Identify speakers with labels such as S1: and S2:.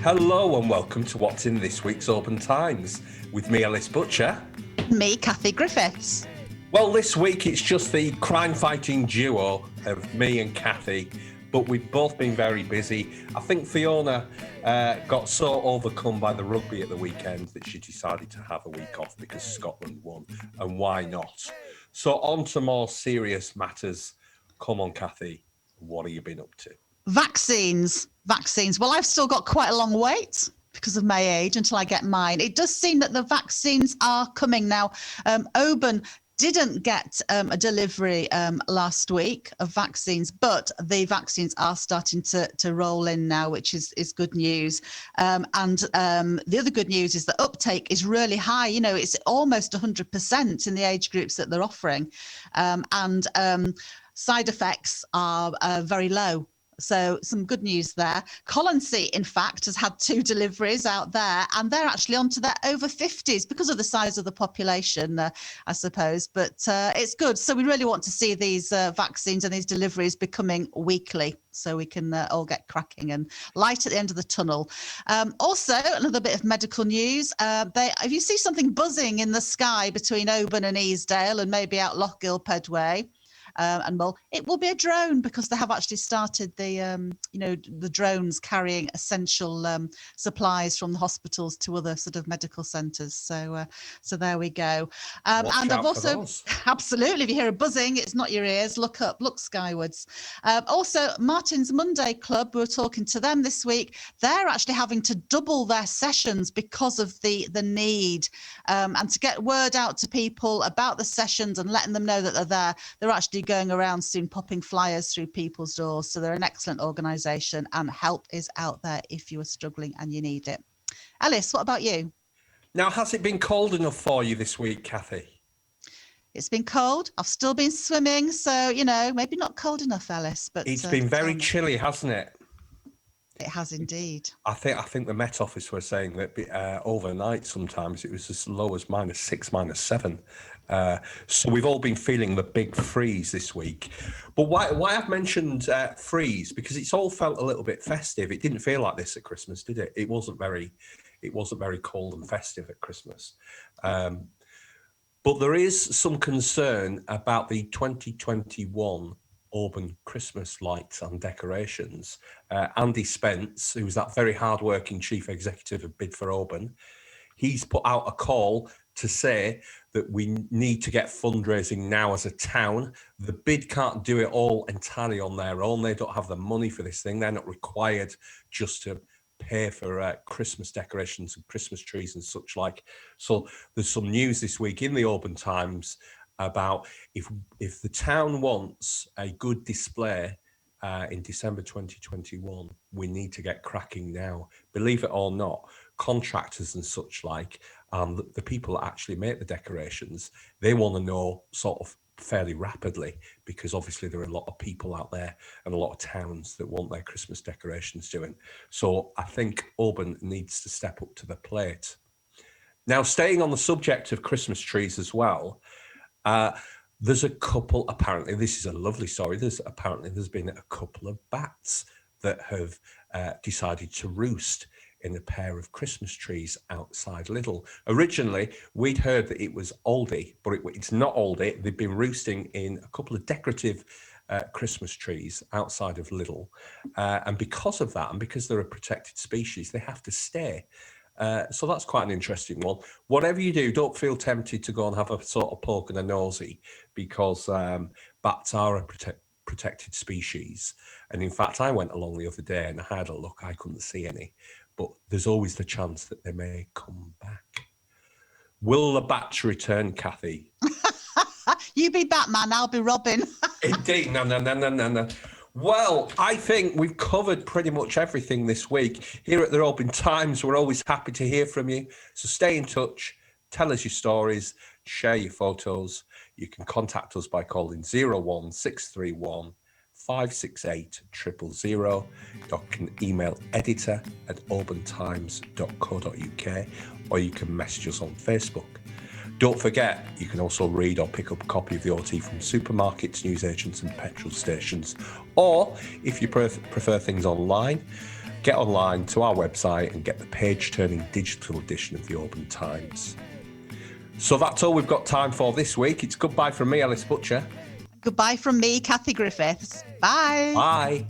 S1: Hello and welcome to what's in this week's Oban Times with me, Ellis Butcher.
S2: Me, Kathie Griffiths.
S1: Well, this week it's just the crime-fighting duo of me and Kathie, but we've both been very busy. I think Fiona got so overcome by the rugby at the weekend that she decided to have a week off because Scotland won, and why not? So on to more serious matters. Come on, Kathie, what have you been up to?
S2: Vaccines. Well, I've still got quite a long wait because of my age until I get mine. It does seem that the vaccines are coming now. Oban didn't get a delivery last week of vaccines, but the vaccines are starting to roll in now, which is good news. And the other good news is that uptake is really high. You know, it's almost 100% in the age groups that they're offering. And side effects are very low. So some good news there. Colonsea, in fact, has had 2 deliveries out there, and they're actually onto their over 50s because of the size of the population, I suppose. But it's good. So we really want to see these vaccines and these deliveries becoming weekly so we can all get cracking and light at the end of the tunnel. Also, another bit of medical news. If you see something buzzing in the sky between Oban and Easdale and maybe out Lochgill Pedway, and Mull, it will be a drone because they have actually started the drones carrying essential supplies from the hospitals to other sort of medical centres. So there we go.
S1: And I've also
S2: absolutely, if you hear a buzzing, it's not your ears. Look up, look skywards. Also, Martyn's Monday Club, we were talking to them this week. They're actually having to double their sessions because of the need, and to get word out to people about the sessions and letting them know that they're there. They're actually going around soon popping flyers through people's doors. So they're an excellent organisation, and help is out there if you are struggling and you need it. Ellis, what about you?
S1: Now, has it been cold enough for you this week, Kathie?
S2: It's been cold. I've still been swimming, so, maybe not cold enough, Ellis. But
S1: it's been very chilly, hasn't it?
S2: It has indeed.
S1: I think the Met Office were saying that overnight sometimes it was as low as -6, -7. So we've all been feeling the big freeze this week. But why I've mentioned freeze, because it's all felt a little bit festive. It didn't feel like this at Christmas, did it? It wasn't very cold and festive at Christmas. But there is some concern about the 2021 Oban Christmas lights and decorations. Andy Spence, who's that very hard-working chief executive of Bid for Oban, he's put out a call to say that we need to get fundraising now as a town. The Bid can't do it all entirely on their own. They don't have the money for this thing. They're not required just to pay for Christmas decorations and Christmas trees and such like. So there's some news this week in the Oban Times about if the town wants a good display in December 2021, we need to get cracking now. Believe it or not, contractors and such like, the people that actually make the decorations, they want to know sort of fairly rapidly, because obviously there are a lot of people out there and a lot of towns that want their Christmas decorations doing. So I think Oban needs to step up to the plate. Now, staying on the subject of Christmas trees as well, there's a couple, apparently, this is a lovely story, there's been a couple of bats that have decided to roost in a pair of Christmas trees outside Lidl. Originally, we'd heard that it was Aldi, but it's not Aldi. They've been roosting in a couple of decorative Christmas trees outside of Lidl. And because of that, and because they're a protected species, they have to stay. So that's quite an interesting one. Whatever you do, don't feel tempted to go and have a sort of poke and a nosy, because bats are a protected species. And in fact, I went along the other day and I had a look. I couldn't see any, but there's always the chance that they may come back. Will the bats return, Kathie?
S2: You be Batman, I'll be Robin.
S1: Indeed, no. Well, I think we've covered pretty much everything this week. Here at the Oban Times, we're always happy to hear from you. So stay in touch, tell us your stories, share your photos. You can contact us by calling 01631 568 000. You can email editor@obantimes.co.uk, or you can message us on Facebook. Don't forget, you can also read or pick up a copy of the OT from supermarkets, newsagents and petrol stations. Or, if you prefer things online, get online to our website and get the page-turning digital edition of the Oban Times. So that's all we've got time for this week. It's goodbye from me, Ellis Butcher.
S2: Goodbye from me, Kathie Griffiths. Bye.
S1: Bye.